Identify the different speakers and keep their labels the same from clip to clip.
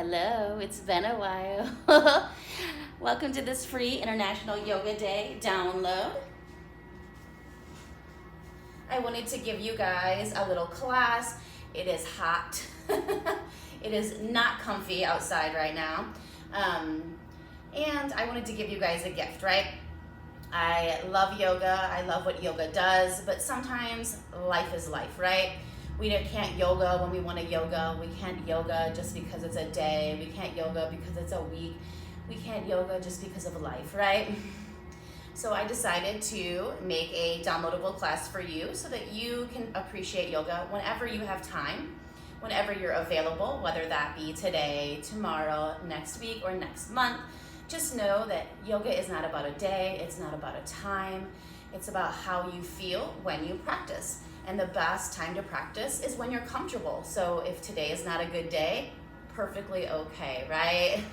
Speaker 1: Hello, it's been a while. Welcome to this free International Yoga Day download. I wanted to give you guys a little class. It is hot. It is not comfy outside right now. And I wanted to give you guys a gift, right? I love yoga. I love what yoga does, but sometimes life is life, right? We can't yoga when we want to yoga. We can't yoga just because it's a day. We can't yoga because it's a week. We can't yoga just because of life, right? So I decided to make a downloadable class for you so that you can appreciate yoga whenever you have time, whenever you're available, whether that be today, tomorrow, next week, or next month. Just know that yoga is not about a day, it's not about a time, it's about how you feel when you practice. And the best time to practice is when you're comfortable. So if today is not a good day, perfectly okay, right?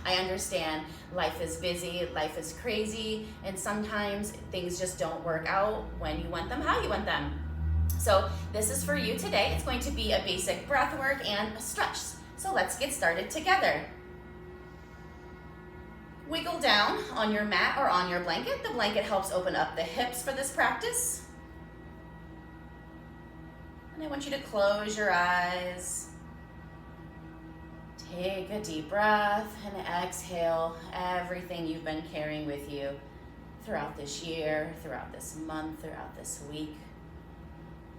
Speaker 1: I understand life is busy, life is crazy, and sometimes things just don't work out when you want them, how you want them. So this is for you today. It's going to be a basic breath work and a stretch. So let's get started together. Wiggle down on your mat or on your blanket. The blanket helps open up the hips for this practice. And I want you to close your eyes. Take a deep breath and exhale everything you've been carrying with you throughout this year, throughout this month, throughout this week.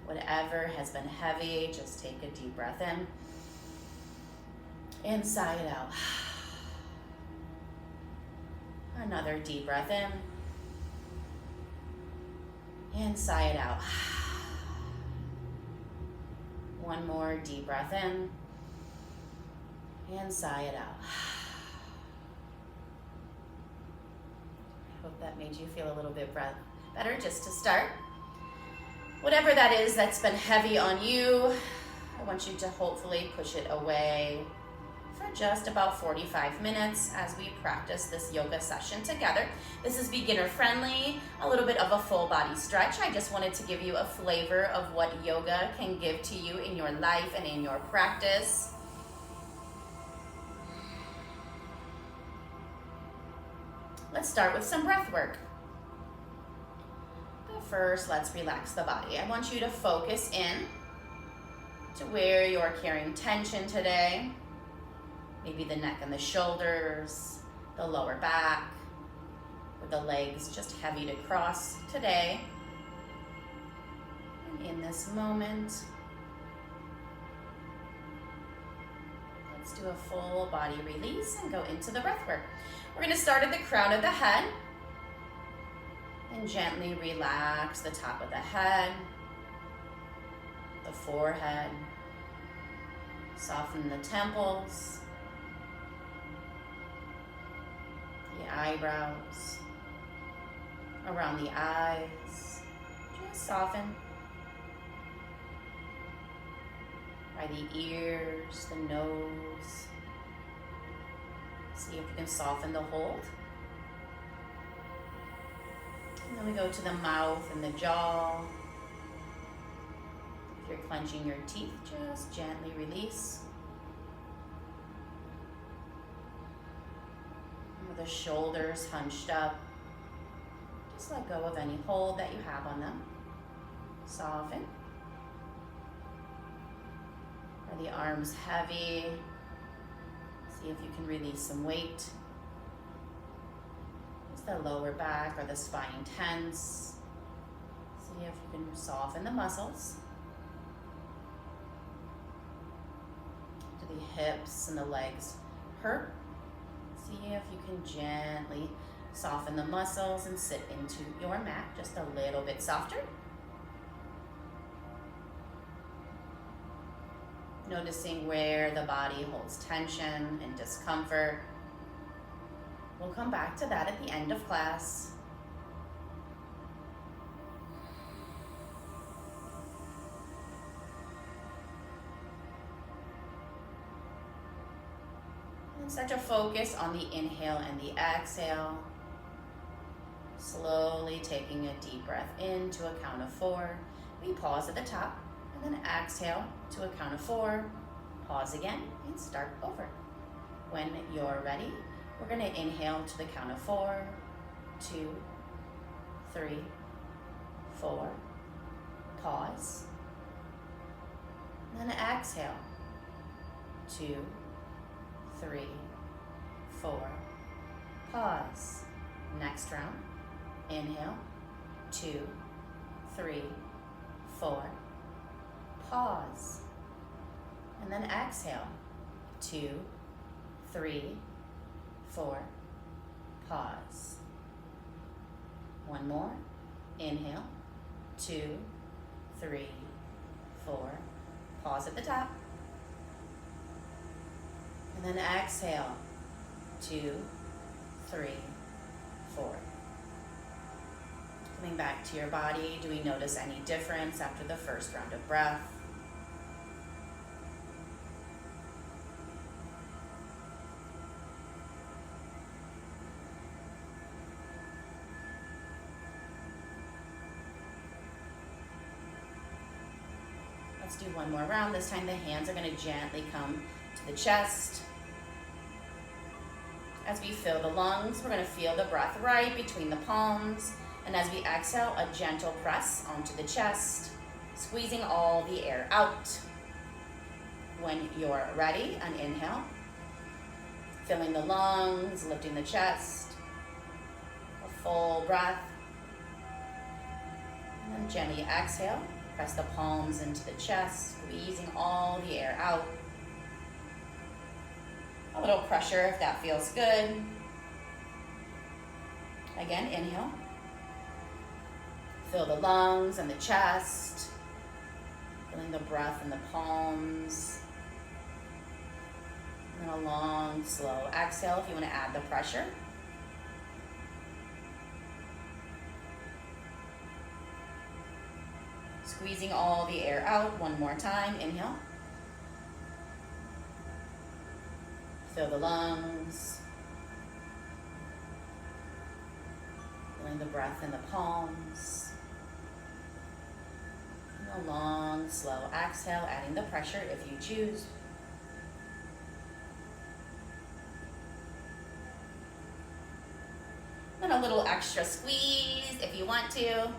Speaker 1: Whatever has been heavy, just take a deep breath in and sigh it out. Another deep breath in and sigh it out. One more deep breath in and sigh it out. I hope that made you feel a little bit better just to start. Whatever that is that's been heavy on you, I want you to hopefully push it away for just about 45 minutes as we practice this yoga session together. This is beginner friendly, a little bit of a full body stretch. I just wanted to give you a flavor of what yoga can give to you in your life and in your practice. Let's start with some breath work. But first, let's relax the body. I want you to focus in to where you're carrying tension today. Maybe the neck and the shoulders, the lower back, or the legs just heavy to cross today. And in this moment, let's do a full body release and go into the breath work. We're going to start at the crown of the head and gently relax the top of the head, the forehead, soften the temples, the eyebrows, around the eyes, just soften. By the ears, the nose. See if you can soften the hold. And then we go to the mouth and the jaw. If you're clenching your teeth, just gently release. The shoulders hunched up. Just let go of any hold that you have on them. Soften. Are the arms heavy? See if you can release some weight. Is the lower back or the spine tense? See if you can soften the muscles. Do the hips and the legs hurt? See if you can gently soften the muscles and sit into your mat just a little bit softer. Noticing where the body holds tension and discomfort. We'll come back to that at the end of class. And start to focus on the inhale and the exhale. Slowly taking a deep breath in to a count of 4. We pause at the top and then exhale to a count of 4. Pause again and start over. When you're ready, we're going to inhale to the count of 4, 2, 3, 4. Pause. And then exhale. 2, 3, 4. Pause. Next round. Inhale. 2, 3, 4. Pause. And then exhale. 2, 3, 4. Pause. One more. Inhale. 2, 3, 4. Pause at the top. And then exhale. 2, 3, 4. Coming back to your body, do we notice any difference after the first round of breath? Let's do one more round. This time the hands are going to gently come to the chest. As we fill the lungs, we're going to feel the breath right between the palms. And as we exhale, a gentle press onto the chest, squeezing all the air out. When you're ready, an inhale. Filling the lungs, lifting the chest. A full breath. And then gently exhale. Press the palms into the chest, squeezing all the air out. A little pressure if that feels good. Again, inhale. Fill the lungs and the chest. Feeling the breath in the palms. And then a long, slow exhale if you want to add the pressure. Squeezing all the air out one more time. Inhale. Fill the lungs. Feeling the breath in the palms. And a long, slow exhale, adding the pressure if you choose. And a little extra squeeze if you want to.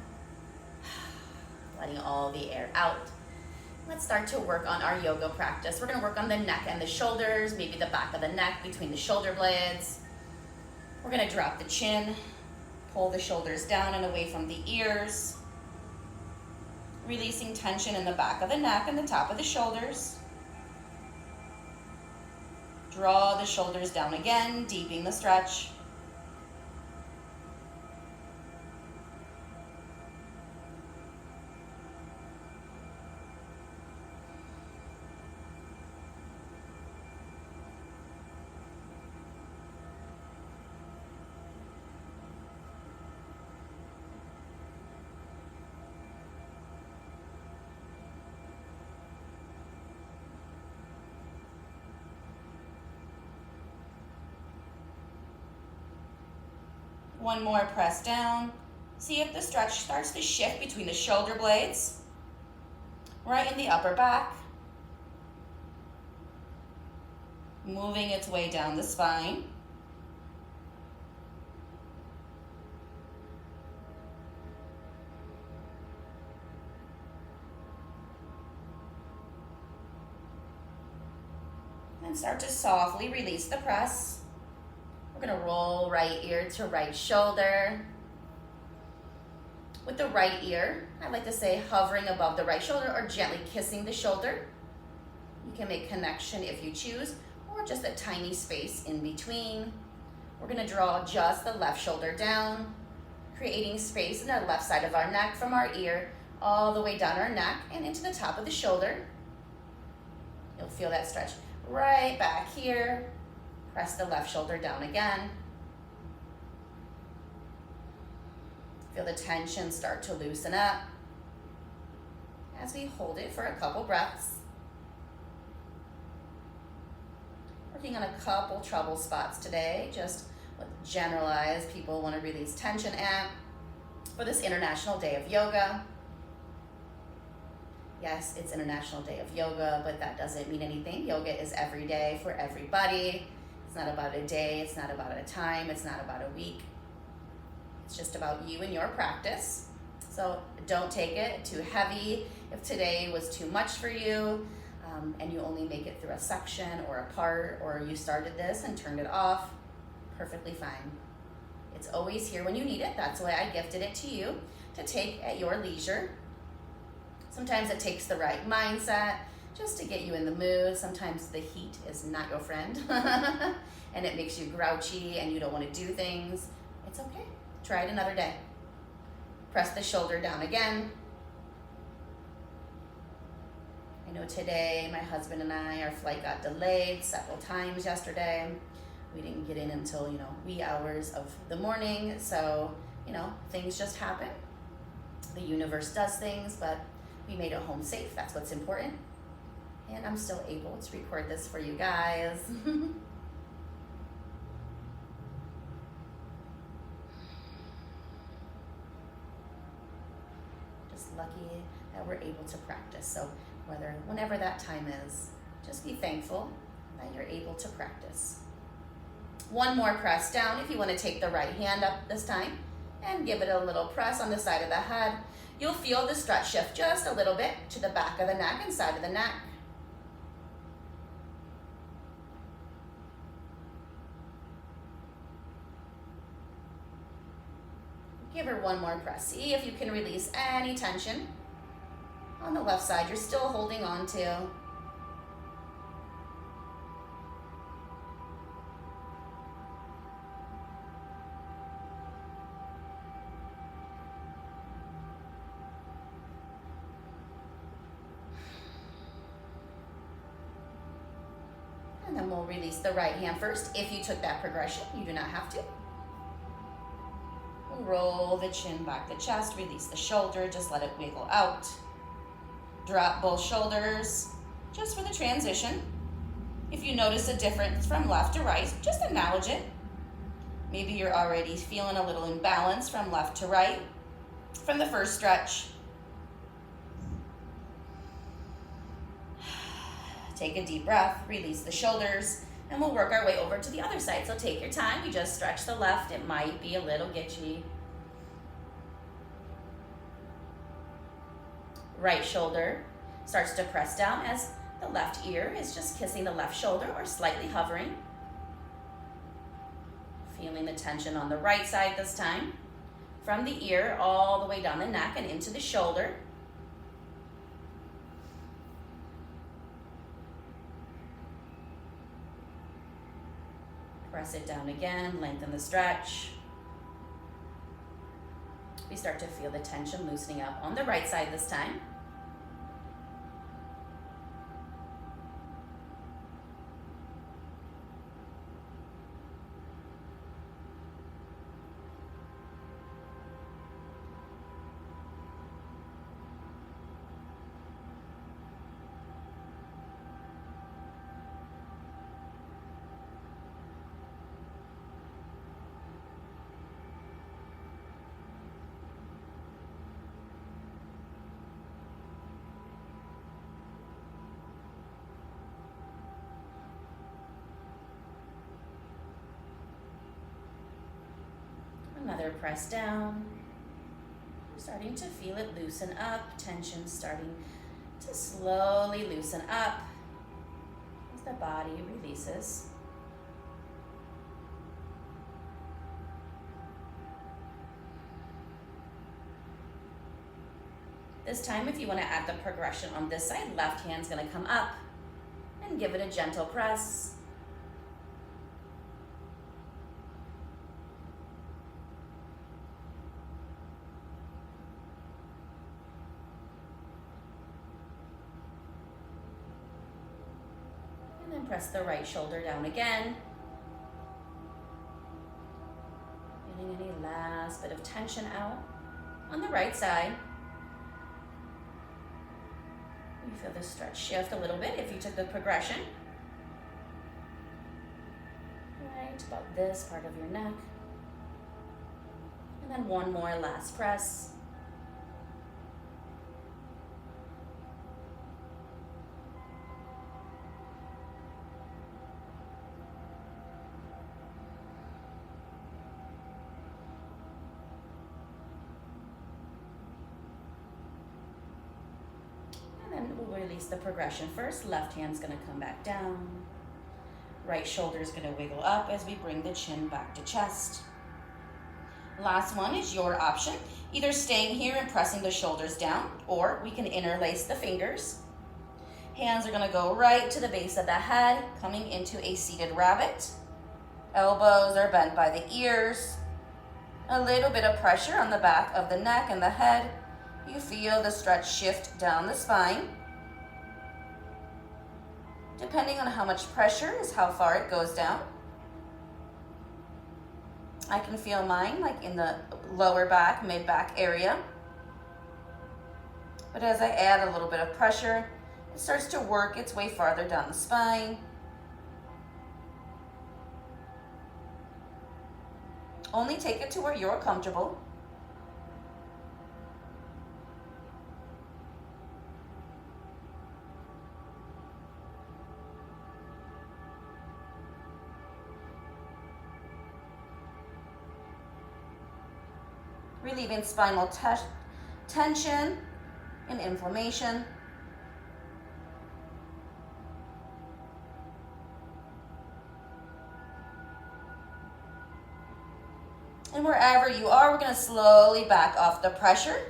Speaker 1: Letting all the air out. Let's start to work on our yoga practice. We're going to work on the neck and the shoulders, maybe the back of the neck between the shoulder blades. We're going to drop the chin, pull the shoulders down and away from the ears, releasing tension in the back of the neck and the top of the shoulders. Draw the shoulders down again, deepening the stretch. One more press down. See if the stretch starts to shift between the shoulder blades, right in the upper back, moving its way down the spine. And start to softly release the press. We're going to roll right ear to right shoulder. With the right ear, I like to say hovering above the right shoulder or gently kissing the shoulder. You can make connection if you choose, or just a tiny space in between. We're going to draw just the left shoulder down, creating space in the left side of our neck from our ear all the way down our neck and into the top of the shoulder. You'll feel that stretch right back here. Press the left shoulder down again. Feel the tension start to loosen up as we hold it for a couple breaths. Working on a couple trouble spots today, just what generalized people want to release tension at for this International Day of Yoga. Yes, it's International Day of Yoga, but that doesn't mean anything. Yoga is every day for everybody. It's not about a day, it's not about a time, it's not about a week. It's just about you and your practice. So don't take it too heavy. If today was too much for you, and you only make it through a section or a part, or you started this and turned it off, perfectly fine. It's always here when you need it. That's why I gifted it to you to take at your leisure. Sometimes it takes the right mindset just to get you in the mood. Sometimes the heat is not your friend and it makes you grouchy and you don't want to do things. It's okay. Try it another day. Press the shoulder down again. I know today my husband and I, our flight got delayed several times yesterday. We didn't get in until, wee hours of the morning. So, things just happen. The universe does things, but we made it home safe. That's what's important. And I'm still able to record this for you guys. Just lucky that we're able to practice. So whenever that time is, just be thankful that you're able to practice. One more press down if you want to take the right hand up this time and give it a little press on the side of the head. You'll feel the stretch shift just a little bit to the back of the neck and side of the neck. Give her one more press. See if you can release any tension on the left side you're still holding on to. And then we'll release the right hand first. If you took that progression, you do not have to. Roll the chin back the chest, release the shoulder, just let it wiggle out. Drop both shoulders just for the transition. If you notice a difference from left to right, just acknowledge it. Maybe you're already feeling a little imbalance from left to right from the first stretch. Take a deep breath, release the shoulders, and we'll work our way over to the other side. So take your time, you just stretch the left. It might be a little gitchy. Right shoulder starts to press down as the left ear is just kissing the left shoulder or slightly hovering. Feeling the tension on the right side this time. From the ear all the way down the neck and into the shoulder. Press it down again, lengthen the stretch. We start to feel the tension loosening up on the right side this time. Another press down. We're starting to feel it loosen up. Tension starting to slowly loosen up as the body releases. This time, if you want to add the progression on this side, left hand's going to come up and give it a gentle press. And then press the right shoulder down again. Getting any last bit of tension out on the right side. You feel the stretch shift a little bit if you took the progression. Right about this part of your neck. And then one more last press. then we'll release the progression first. Left hand's gonna come back down. Right shoulder's gonna wiggle up as we bring the chin back to chest. Last one is your option. Either staying here and pressing the shoulders down, or we can interlace the fingers. Hands are gonna go right to the base of the head, coming into a seated rabbit. Elbows are bent by the ears. A little bit of pressure on the back of the neck and the head. You feel the stretch shift down the spine. Depending on how much pressure is how far it goes down. I can feel mine like in the lower back, mid-back area. But as I add a little bit of pressure, it starts to work its way farther down the spine. Only take it to where you're comfortable. Relieving spinal tension and inflammation. And wherever you are, we're going to slowly back off the pressure.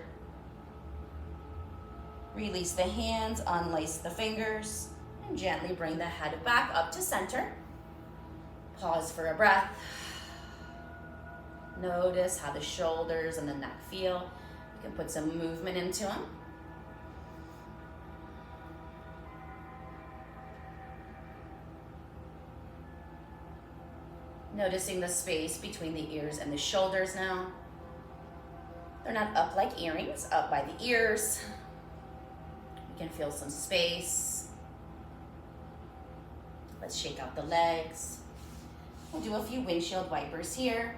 Speaker 1: Release the hands, unlace the fingers, and gently bring the head back up to center. Pause for a breath. Notice how the shoulders and the neck feel. You can put some movement into them. Noticing the space between the ears and the shoulders now. They're not up like earrings, up by the ears. You can feel some space. Let's shake out the legs. We'll do a few windshield wipers here.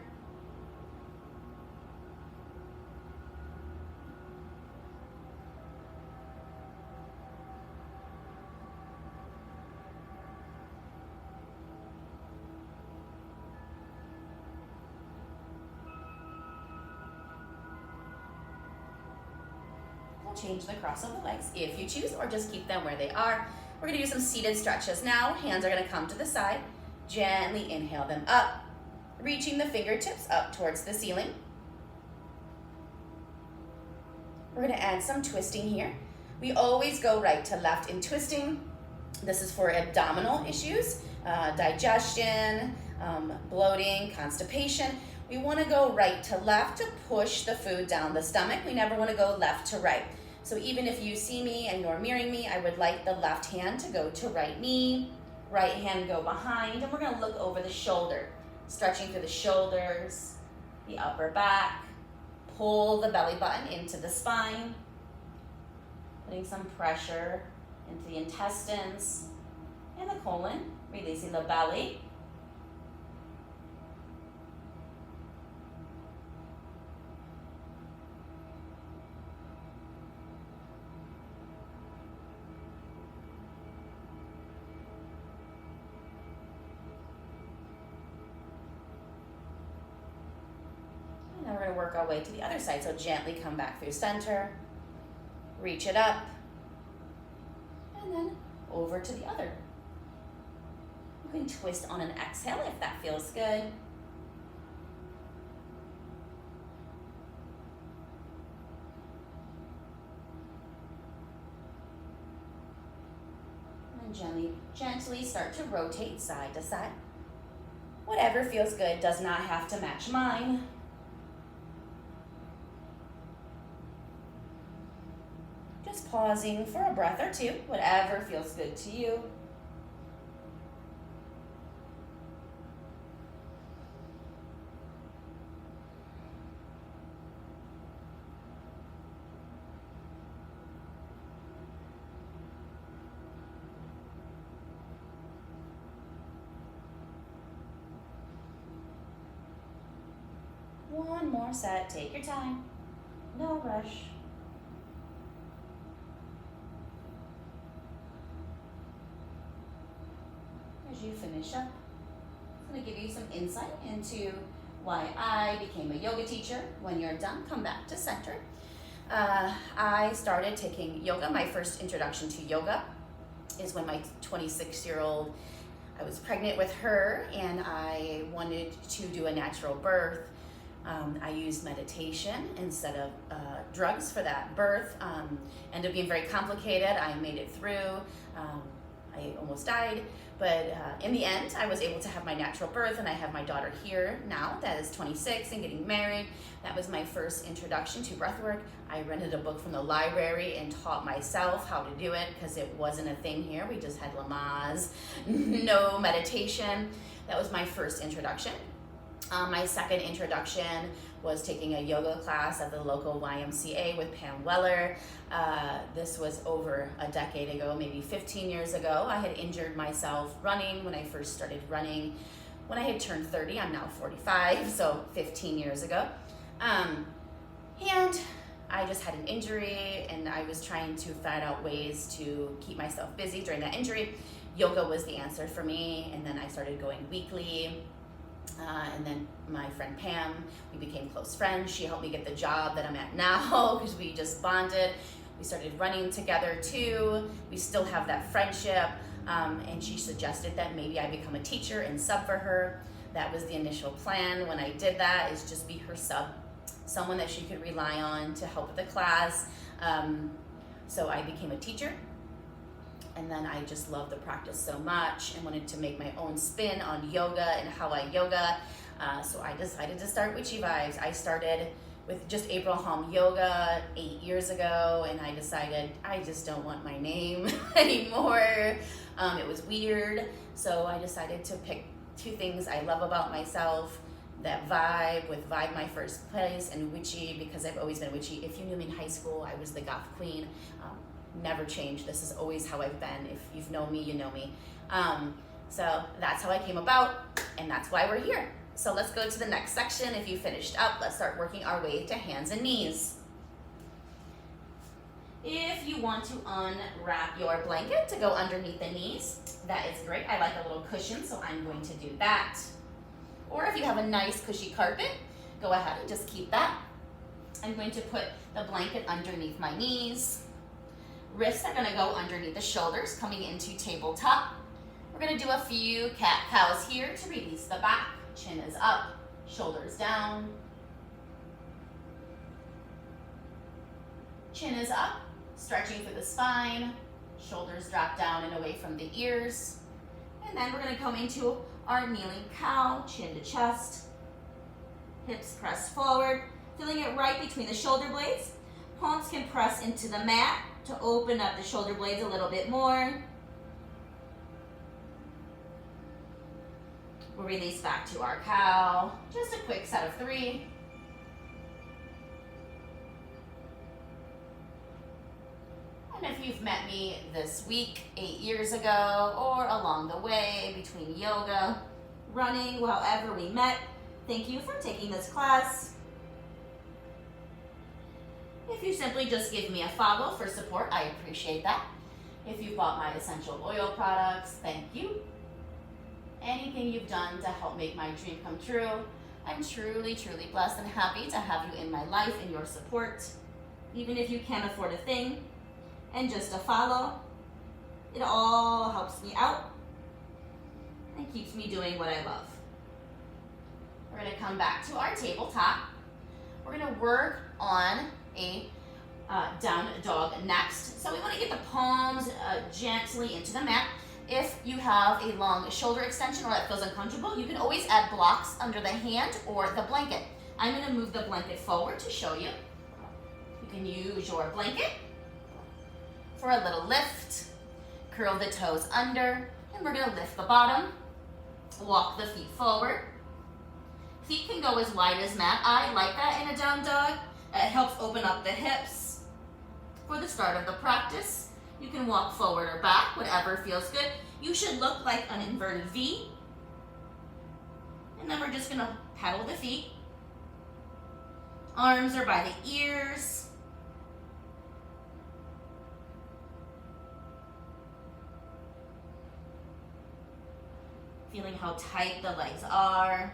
Speaker 1: Change the cross of the legs if you choose, or just keep them where they are. We're gonna do some seated stretches now. Hands are gonna come to the side. Gently inhale them up, reaching the fingertips up towards the ceiling. We're gonna add some twisting here. We always go right to left in twisting. This is for abdominal issues, digestion, bloating, constipation. We wanna go right to left to push the food down the stomach. We never wanna go left to right. So even if you see me and you're mirroring me, I would like the left hand to go to right knee, right hand go behind, and we're gonna look over the shoulder, stretching through the shoulders, the upper back, pull the belly button into the spine, putting some pressure into the intestines and the colon, releasing the belly. Now we're going to work our way to the other side. So gently come back through center, reach it up, and then over to the other. You can twist on an exhale if that feels good. And then gently start to rotate side to side. Whatever feels good, does not have to match mine. Just pausing for a breath or two, whatever feels good to you. One more set, take your time, no rush. As you finish up, I'm going to give you some insight into why I became a yoga teacher. When you're done, come back to center. I started taking yoga. My first introduction to yoga is when my 26-year-old, I was pregnant with her and I wanted to do a natural birth. I used meditation instead of drugs for that birth. Ended up being very complicated. I made it through. I almost died, but in the end, I was able to have my natural birth, and I have my daughter here now that is 26 and getting married. That was my first introduction to breathwork. I rented a book from the library and taught myself how to do it because it wasn't a thing here. We just had Lamaze, no meditation. That was my first introduction. My second introduction was taking a yoga class at the local YMCA with Pam Weller. This was over a decade ago, maybe 15 years ago. I had injured myself running when I first started running. When I had turned 30, I'm now 45, so 15 years ago. And I just had an injury and I was trying to find out ways to keep myself busy during that injury. Yoga was the answer for me, and then I started going weekly. And then my friend Pam, we became close friends. She helped me get the job that I'm at now because we just bonded. We started running together too. We still have that friendship. And she suggested that maybe I become a teacher and sub for her. That was the initial plan when I did that, is just be her sub, someone that she could rely on to help with the class. So I became a teacher. And then I just loved the practice so much and wanted to make my own spin on yoga and how I yoga. So I decided to start Witchy Vibes. I started with just April Hom Yoga 8 years ago, and I decided I just don't want my name anymore. It was weird. So I decided to pick 2 things I love about myself. That vibe, with Vibe my first place, and Witchy because I've always been witchy. If you knew me in high school, I was the goth queen. Never changed. This is always how I've been. If you've known me, you know me. So that's how I came about, and that's why we're here. So let's go to the next section. If you finished up, let's start working our way to hands and knees. If you want to unwrap your blanket to go underneath the knees, that is great. I like a little cushion, so I'm going to do that. Or if you have a nice cushy carpet, go ahead and just keep that. I'm going to put the blanket underneath my knees. Wrists are gonna go underneath the shoulders, coming into tabletop. We're gonna do a few cat-cows here to release the back. Chin is up, shoulders down. Chin is up, stretching through the spine. Shoulders drop down and away from the ears. And then we're gonna come into our kneeling cow, chin to chest. Hips press forward, feeling it right between the shoulder blades. Palms can press into the mat to open up the shoulder blades a little bit more. We'll release back to our cow. Just a quick set of 3. And if you've met me this week, 8 years ago, or along the way between yoga, running, however we met, thank you for taking this class. If you simply just give me a follow for support, I appreciate that. If you bought my essential oil products, thank you. Anything you've done to help make my dream come true, I'm truly, truly blessed and happy to have you in my life and your support. Even if you can't afford a thing, and just a follow, it all helps me out and keeps me doing what I love. We're gonna come back to our tabletop. We're gonna work on a down dog next. So we want to get the palms gently into the mat. If you have a long shoulder extension or that feels uncomfortable, you can always add blocks under the hand or the blanket. I'm going to move the blanket forward to show you. You can use your blanket for a little lift. Curl the toes under, and we're going to lift the bottom. Walk the feet forward. Feet can go as wide as mat. I like that in a down dog. It helps open up the hips. For the start of the practice, you can walk forward or back, whatever feels good. You should look like an inverted V. And then we're just gonna pedal the feet. Arms are by the ears. Feeling how tight the legs are.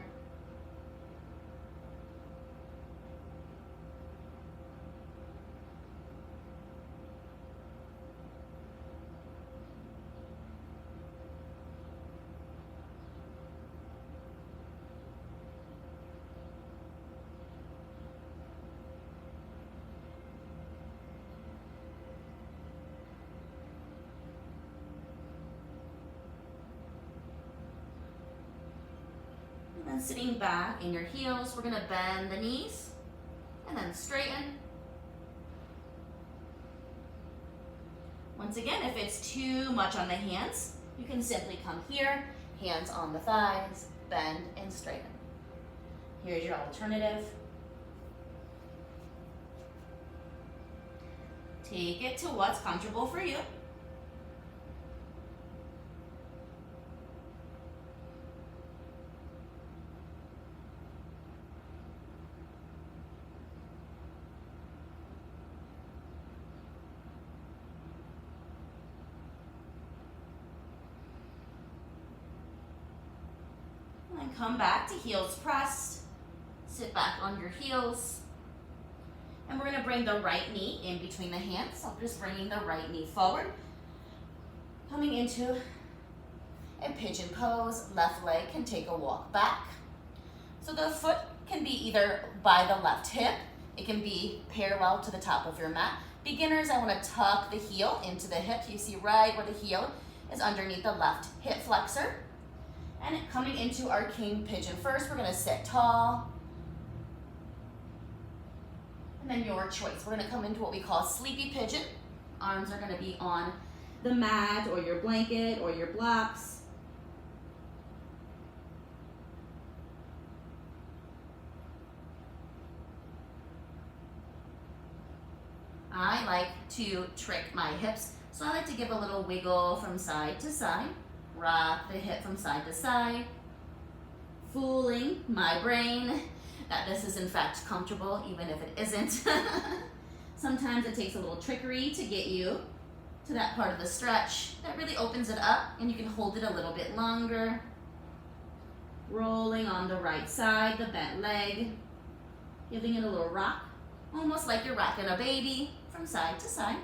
Speaker 1: then sitting back in your heels, we're gonna bend the knees and then straighten. Once again, if it's too much on the hands, you can simply come here, hands on the thighs, bend and straighten. Here's your alternative. Take it to what's comfortable for you. And then come back to heels pressed. Sit back on your heels. And we're gonna bring the right knee in between the hands. So just bringing the right knee forward. Coming into a pigeon pose. Left leg can take a walk back. So the foot can be either by the left hip. It can be parallel to the top of your mat. Beginners, I wanna tuck the heel into the hip. You see right where the heel is underneath the left hip flexor. And coming into our king pigeon first, we're gonna sit tall. And then your choice. We're gonna come into what we call sleepy pigeon. Arms are gonna be on the mat or your blanket or your blocks. I like to trick my hips, so I like to give a little wiggle from side to side. Rock the hip from side to side, fooling my brain that this is in fact comfortable, even if it isn't. Sometimes it takes a little trickery to get you to that part of the stretch that really opens it up, and you can hold it a little bit longer. Rolling on the right side, the bent leg, giving it a little rock, almost like you're rocking a baby from side to side.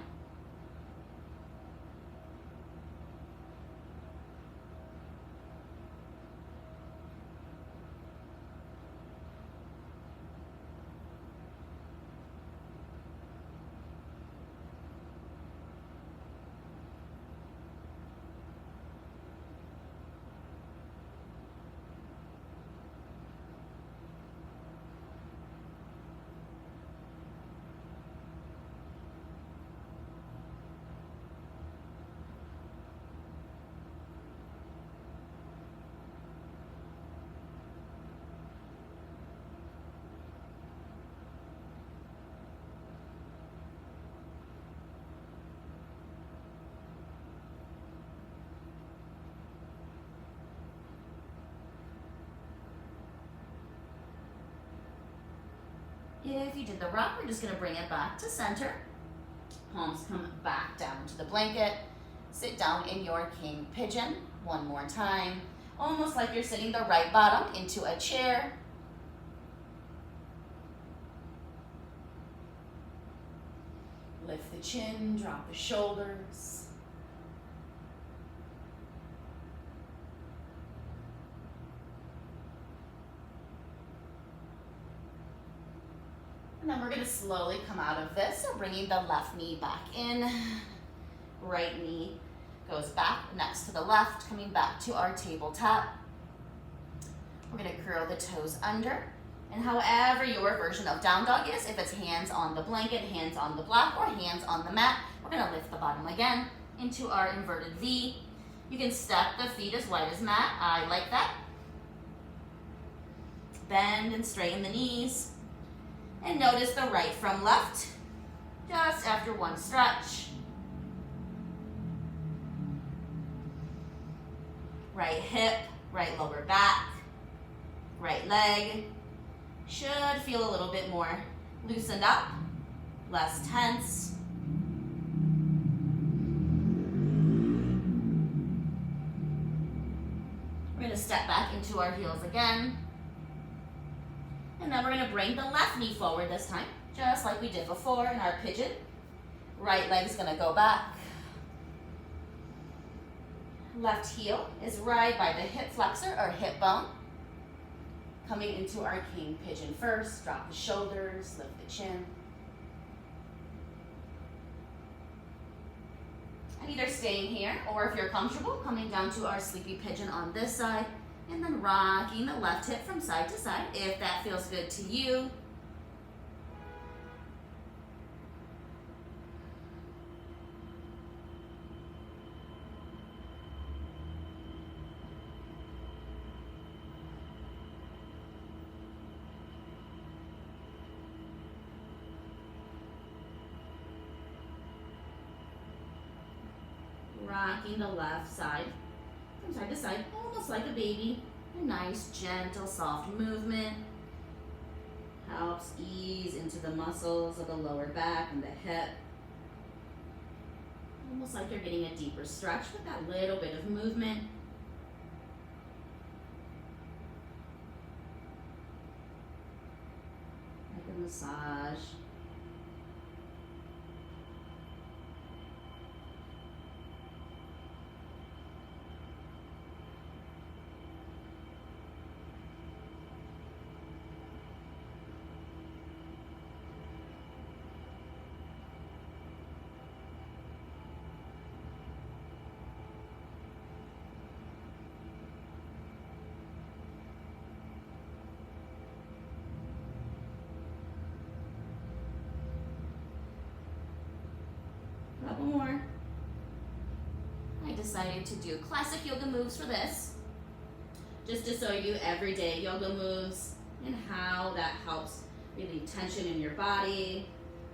Speaker 1: If you did the rock, we're just gonna bring it back to center. Palms come back down to the blanket. Sit down in your king pigeon. One more time. Almost like you're sitting the right bottom into a chair. Lift the chin, drop the shoulders. And then we're gonna slowly come out of this. So bringing the left knee back in. Right knee goes back next to the left, coming back to our tabletop. We're gonna curl the toes under. And however your version of down dog is, if it's hands on the blanket, hands on the block, or hands on the mat, we're gonna lift the bottom again into our inverted V. You can step the feet as wide as mat. I like that. Bend and straighten the knees. And notice the right from left, just after one stretch. Right hip, right lower back, right leg. Should feel a little bit more loosened up, less tense. We're gonna step back into our heels again. And then we're gonna bring the left knee forward this time, just like we did before in our pigeon. Right leg's gonna go back. Left heel is right by the hip flexor or hip bone. Coming into our king pigeon first, drop the shoulders, lift the chin. And either staying here, or if you're comfortable, coming down to our sleepy pigeon on this side And then rocking the left hip from side to side if that feels good to you. Rocking the left side from side to side, almost like a baby. A nice, gentle, soft movement. Helps ease into the muscles of the lower back and the hip. Almost like you're getting a deeper stretch with that little bit of movement. Like a massage. Couple more. I decided to do classic yoga moves for this, just to show you everyday yoga moves and how that helps relieve tension in your body,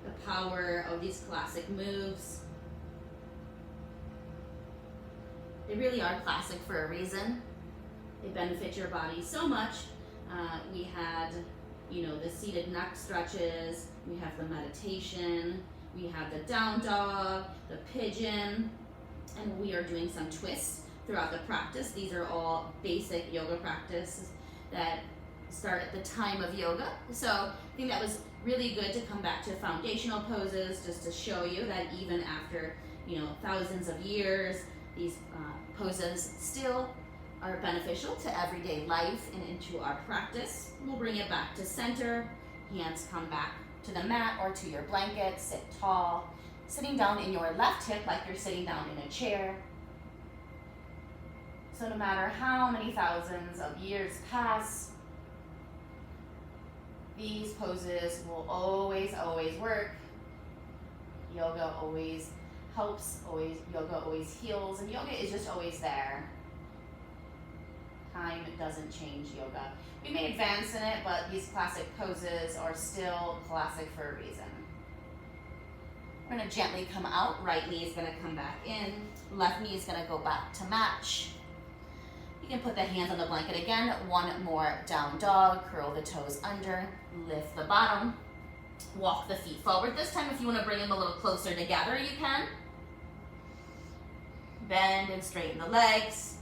Speaker 1: the power of these classic moves. They really are classic for a reason. They benefit your body so much. We had, the seated neck stretches, we have the meditation, we have the down dog, the pigeon, and we are doing some twists throughout the practice. These are all basic yoga practices that start at the time of yoga. So I think that was really good to come back to foundational poses, just to show you that even after, thousands of years, these poses still are beneficial to everyday life and into our practice. We'll bring it back to center. Hands come back to the mat or to your blanket. Sit tall. Sitting down in your left hip like you're sitting down in a chair. So no matter how many thousands of years pass, these poses will always, always work. Yoga always helps, yoga always heals, and yoga is just always there. Time doesn't change yoga. We may advance in it, but these classic poses are still classic for a reason. We're going to gently come out. Right knee is going to come back in. Left knee is going to go back to match. You can put the hands on the blanket again. One more down dog. Curl the toes under. Lift the bottom. Walk the feet forward. This time, if you want to bring them a little closer together, you can. Bend and straighten the legs.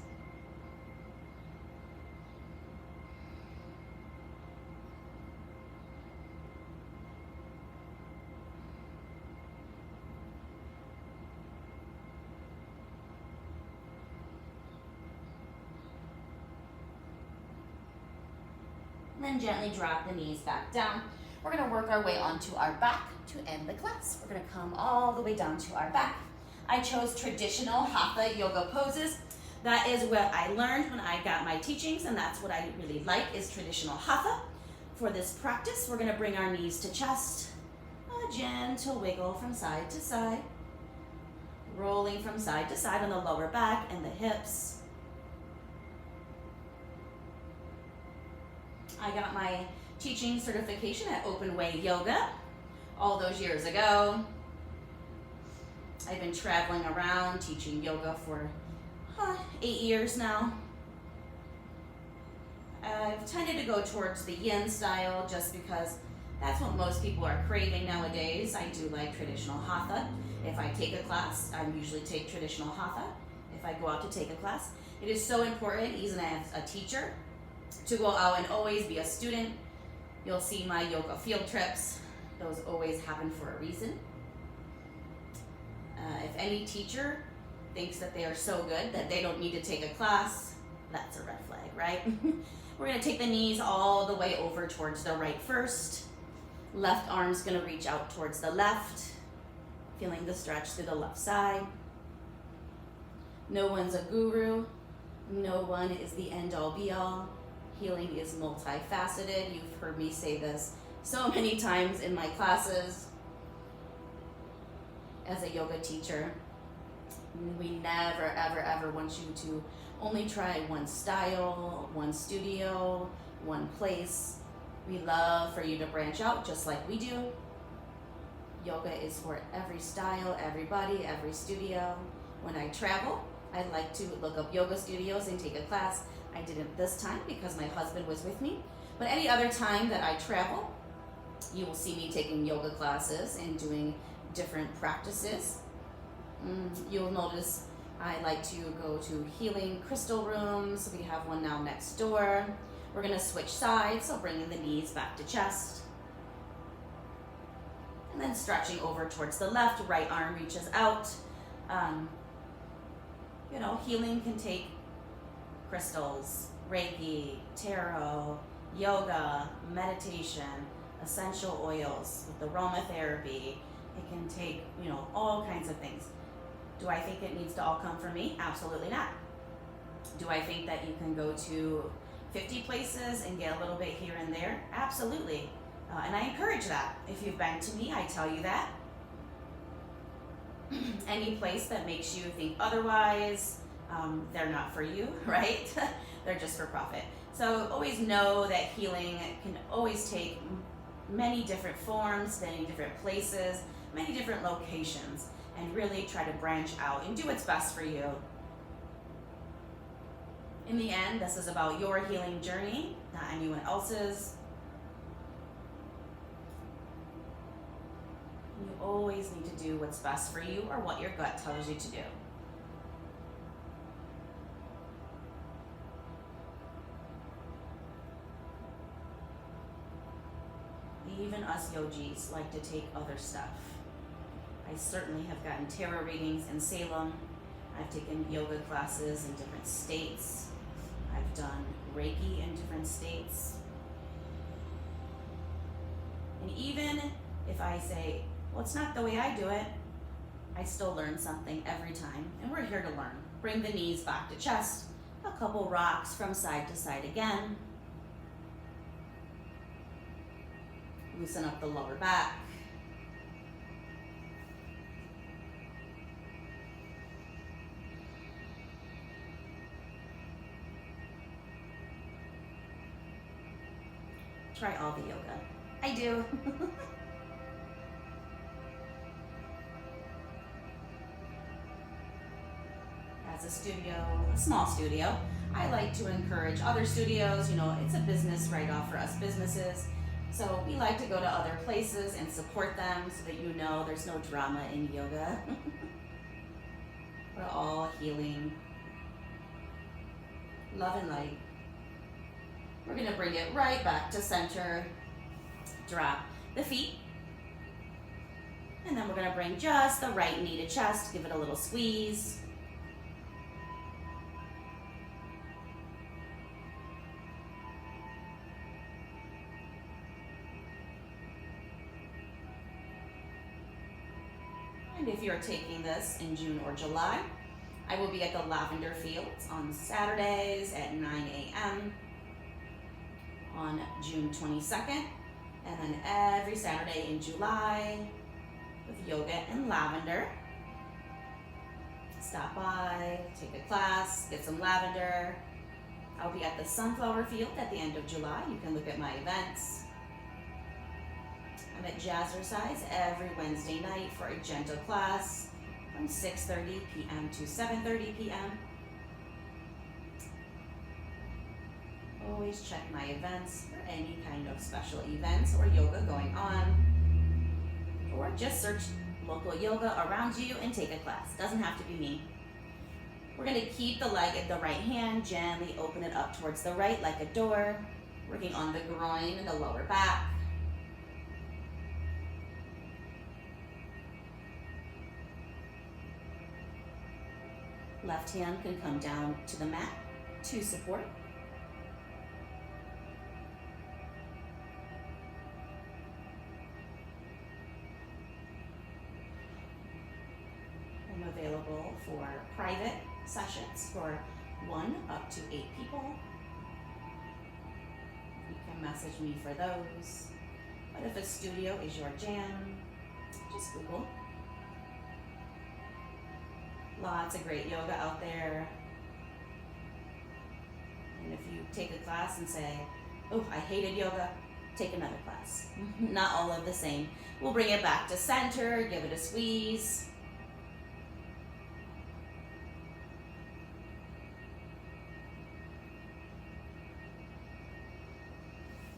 Speaker 1: Then gently drop the knees back down. We're going to work our way onto our back to end the class. We're going to come all the way down to our back. I chose traditional Hatha yoga poses. That is what I learned when I got my teachings, and that's what I really like is traditional Hatha. For this practice, we're going to bring our knees to chest. A gentle wiggle from side to side. Rolling from side to side on the lower back and the hips. I got my teaching certification at Open Way Yoga all those years ago. I've been traveling around teaching yoga for 8 years now. I've tended to go towards the yin style just because that's what most people are craving nowadays. I do like traditional Hatha. If I take a class, I usually take traditional Hatha. If I go out to take a class, it is so important, even as a teacher, to go out and always be a student. You'll see my yoga field trips. Those always happen for a reason. If any teacher thinks that they are so good that they don't need to take a class, that's a red flag, right? We're going to take the knees all the way over towards the right first. Left arm's going to reach out towards the left, feeling the stretch through the left side. No one's a guru. No one is the end all be all. Healing is multifaceted. You've heard me say this so many times in my classes as a yoga teacher. We never, ever, ever want you to only try one style, one studio, one place. We love for you to branch out just like we do. Yoga is for every style, everybody, every studio. When I travel, I like to look up yoga studios and take a class. I didn't this time because my husband was with me. But any other time that I travel, you will see me taking yoga classes and doing different practices. You'll notice I like to go to healing crystal rooms. We have one now next door. We're gonna switch sides, so bringing the knees back to chest. And then stretching over towards the left, right arm reaches out. Healing can take crystals, Reiki, tarot, yoga, meditation, essential oils, with aromatherapy. It can take, all kinds of things. Do I think it needs to all come from me? Absolutely not. Do I think that you can go to 50 places and get a little bit here and there? Absolutely. And I encourage that. If you've been to me, I tell you that. Any place that makes you think otherwise, they're not for you, right? They're just for profit. So always know that healing can always take many different forms, many different places, many different locations, and really try to branch out and do what's best for you. In the end, this is about your healing journey, not anyone else's. You always need to do what's best for you or what your gut tells you to do. Even us yogis like to take other stuff. I certainly have gotten tarot readings in Salem. I've taken yoga classes in different states. I've done Reiki in different states. And even if I say, well, it's not the way I do it, I still learn something every time, and we're here to learn. Bring the knees back to chest, a couple rocks from side to side again. Loosen up the lower back. Try all the yoga. I do. As a studio, a small studio, I like to encourage other studios. It's a business write-off for us businesses. So we like to go to other places and support them so that there's no drama in yoga. We're all healing. Love and light. We're going to bring it right back to center. Drop the feet. And then we're going to bring just the right knee to chest. Give it a little squeeze. And if you're taking this in June or July, I will be at the Lavender Fields on Saturdays at 9 a.m. on June 22nd, and then every Saturday in July with yoga and lavender. Stop by, take a class, get some lavender. I'll be at the Sunflower Field at the end of July. You can look at my events. I'm at Jazzercise every Wednesday night for a gentle class from 6:30 p.m. to 7:30 p.m. Always check my events for any kind of special events or yoga going on. Or just search local yoga around you and take a class. Doesn't have to be me. We're going to keep the leg in the right hand, gently open it up towards the right like a door, working on the groin and the lower back. Left hand can come down to the mat to support. I'm available for private sessions for 1 up to 8 people. You can message me for those. But if a studio is your jam, just Google. Lots of great yoga out there. And if you take a class and say, oh, I hated yoga, take another class. Not all of the same. We'll bring it back to center, give it a squeeze.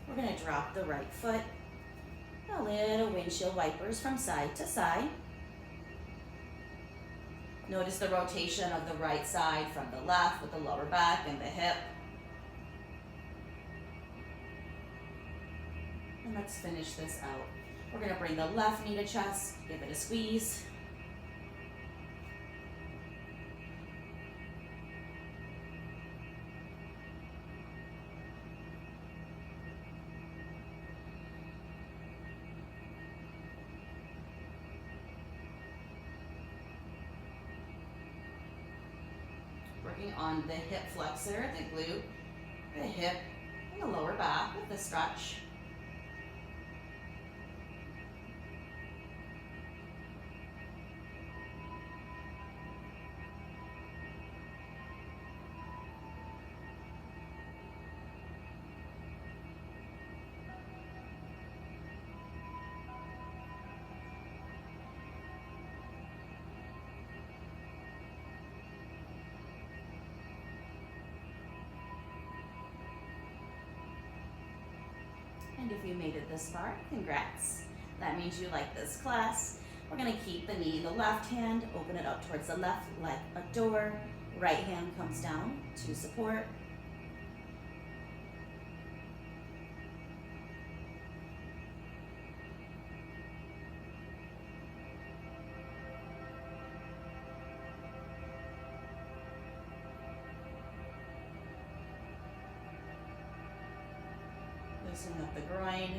Speaker 1: We're going to drop the right foot. A little windshield wipers from side to side. Notice the rotation of the right side from the left with the lower back and the hip. And let's finish this out. We're going to bring the left knee to chest, give it a squeeze. Working on the hip flexor, the glute, the hip, and the lower back with the stretch. And if you made it this far, congrats. That means you like this class. We're going to keep the knee in the left hand, open it up towards the left like a door. Right hand comes down to support. Loosen up the groin.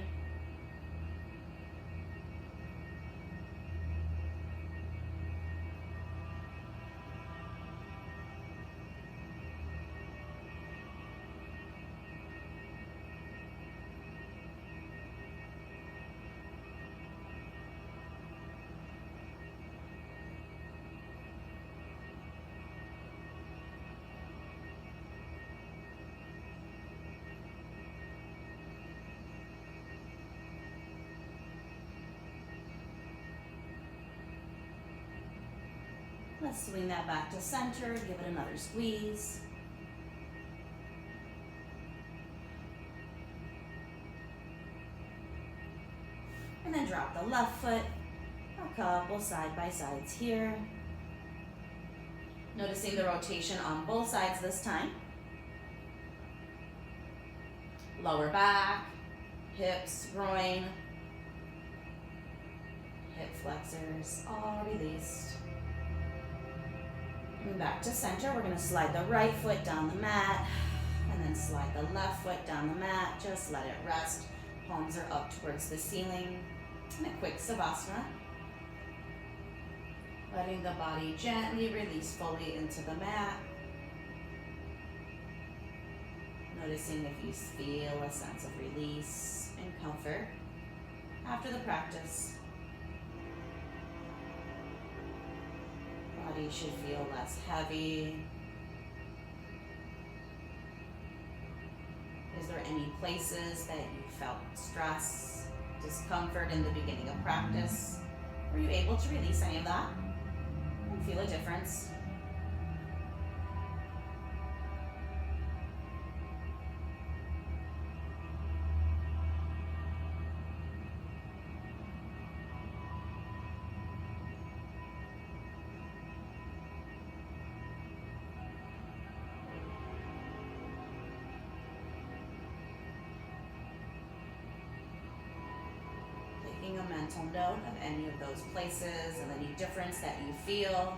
Speaker 1: Let's swing that back to center, give it another squeeze. And then drop the left foot, a couple side by sides here. Noticing the rotation on both sides this time. Lower back, hips, groin, hip flexors, all released. And back to center, we're going to slide the right foot down the mat and then slide the left foot down the mat. Just let it rest. Palms are up towards the ceiling. And a quick Savasana. Letting the body gently release fully into the mat. Noticing if you feel a sense of release and comfort after the practice. Body should feel less heavy. Is there any places that you felt stress, discomfort in the beginning of practice? Were you able to release any of that and feel a difference? A mental note of any of those places and any difference that you feel.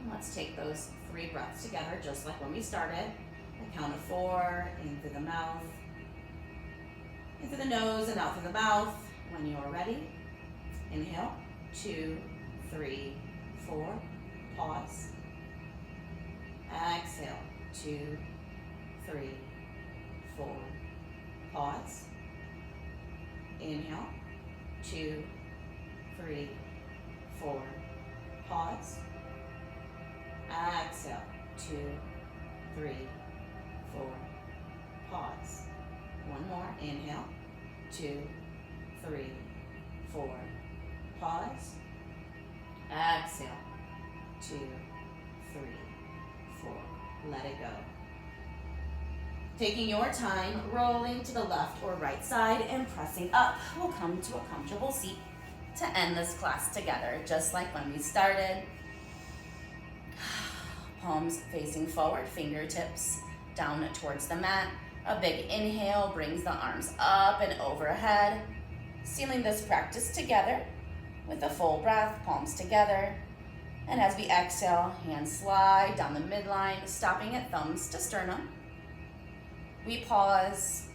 Speaker 1: And let's take those 3 breaths together just like when we started. A count of 4, in through the mouth, in through the nose and out through the mouth. When you're ready, Inhale, 2, 3, 4. Pause. Exhale, 2, 3, 4. Pause. Inhale, 2, 3, 4. Pause. Exhale, 2, 3, 4. Pause. One more. Inhale, 2, 3, 4. Pause. Exhale, 2, 3, 4. Let it go. Taking your time, rolling to the left or right side and pressing up. We'll come to a comfortable seat to end this class together, just like when we started. Palms facing forward, fingertips down towards the mat. A big inhale brings the arms up and overhead. Sealing this practice together with a full breath, palms together. And as we exhale, hands slide down the midline, stopping at thumbs to sternum. We pause,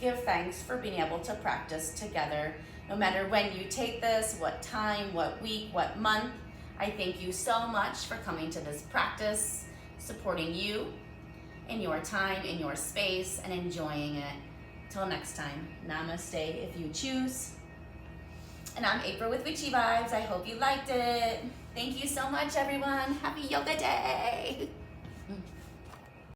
Speaker 1: give thanks for being able to practice together. No matter when you take this, what time, what week, what month, I thank you so much for coming to this practice, supporting you in your time, in your space, and enjoying it. Till next time, namaste if you choose. And I'm April with Witchy Vibes. I hope you liked it. Thank you so much, everyone. Happy Yoga Day.